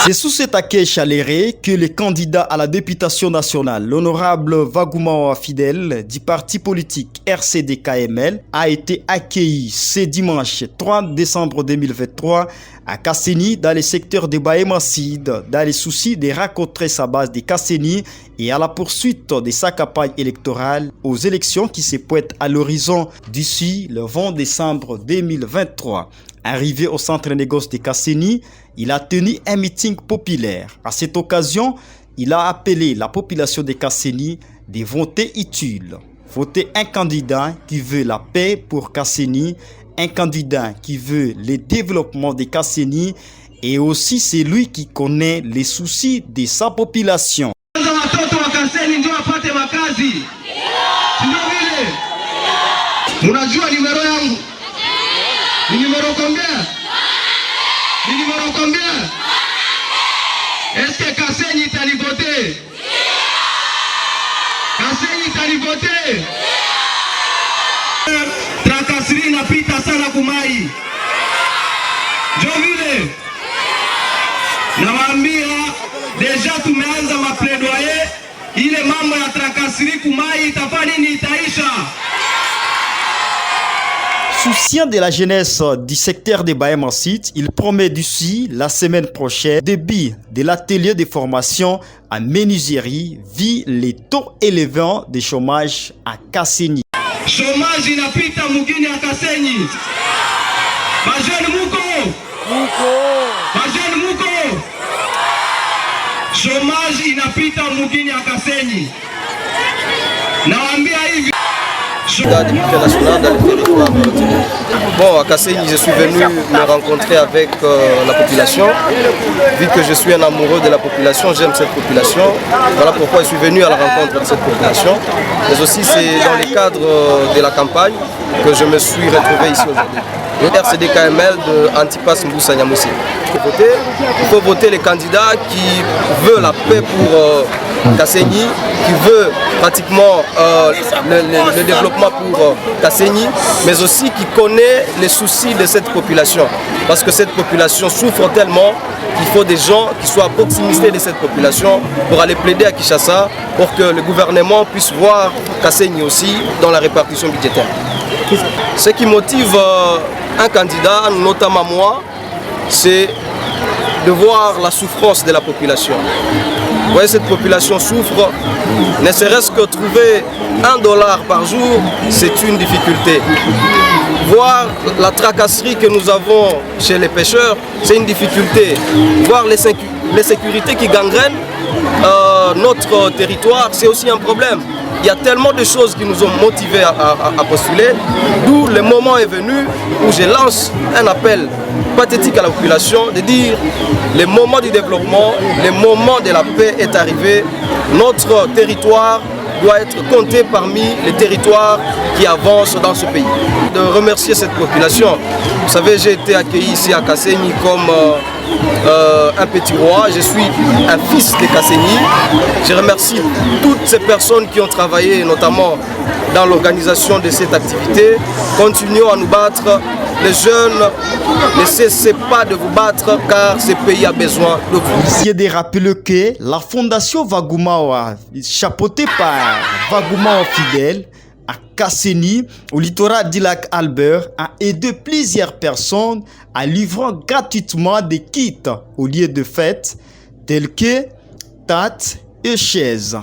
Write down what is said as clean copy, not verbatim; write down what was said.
C'est sous cet accueil chaleureux que le candidat à la députation nationale, l'honorable Vagouma Fidèle du parti politique RCD-KML, a été accueilli ce dimanche 3 décembre 2023 à Kasseni, dans le secteur de Baéma-Sid, dans les soucis de rencontrer sa base de Kasseni et à la poursuite de sa campagne électorale aux élections qui se pointent à l'horizon d'ici le 20 décembre 2023. Arrivé au centre négoce de Kasseni, il a tenu un meeting populaire. À cette occasion, il a appelé la population de Kasseni de voter utile. Voter un candidat qui veut la paix pour Kasseni, un candidat qui veut le développement de Kasseni et aussi celui qui connaît les soucis de sa population. Unajua nimero yangu? Ni nimero combien? Ni nimero combien? Est-ce que Kasseni tali voté? Kasseni tali voté? Trakasiri napita sana kumai. Jovile. Nawaambia deja tumeanza mapledoyer, ile mambo ya trakasiri kumai itafanya nini, itaisha. Souciant de la jeunesse du secteur de Baéma-Sid, il promet d'ici la semaine prochaine début de l'atelier de formation en menuiserie vu les taux élevés de chômage à Kasseni. Chômage inapita mugini à Kasseni. Bajeni muko. Bajeni muko. Chômage inapita mugini à Kasseni. Nawaambia hivi. Député national dans le territoire. Bon, à Kasseni, je suis venu me rencontrer avec la population. Vu que je suis un amoureux de la population, j'aime cette population. Voilà pourquoi je suis venu à la rencontre de cette population. Mais aussi, c'est dans le cadre de la campagne que je me suis retrouvé ici aujourd'hui. Le RCD-KML de Antipas Mboussa Nyamoussi. Il faut voter les candidats qui veulent la paix pour Kasseni, qui veut pratiquement le développement pour Kasseni, mais aussi qui connaît les soucis de cette population. Parce que cette population souffre tellement qu'il faut des gens qui soient à proximité de cette population pour aller plaider à Kinshasa pour que le gouvernement puisse voir Kasseni aussi dans la répartition budgétaire. Ce qui motive un candidat, notamment moi, c'est de voir la souffrance de la population. Vous voyez, cette population souffre, ne serait-ce que trouver $1 par jour, c'est une difficulté. Voir la tracasserie que nous avons chez les pêcheurs, c'est une difficulté. Voir les sécurités qui gangrènent notre territoire, c'est aussi un problème. Il y a tellement de choses qui nous ont motivés à postuler, d'où le moment est venu où je lance un appel pathétique à la population de dire le moment du développement, le moment de la paix est arrivé. Notre territoire doit être compté parmi les territoires qui avancent dans ce pays. De remercier cette population. Vous savez, j'ai été accueilli ici à Kasseni comme un petit roi. Je suis un fils de Kasseni. Je remercie toutes ces personnes qui ont travaillé, notamment dans l'organisation de cette activité. Continuons à nous battre. Les jeunes, ne cessez pas de vous battre car ce pays a besoin de vous. Il est de rappeler que la fondation Vagouma, chapeautée par Vagouma Fidèle, à Kasseni, au littoral du lac Albert, a aidé plusieurs personnes à livrer gratuitement des kits au lieu de fête tels que tâtes et chaises.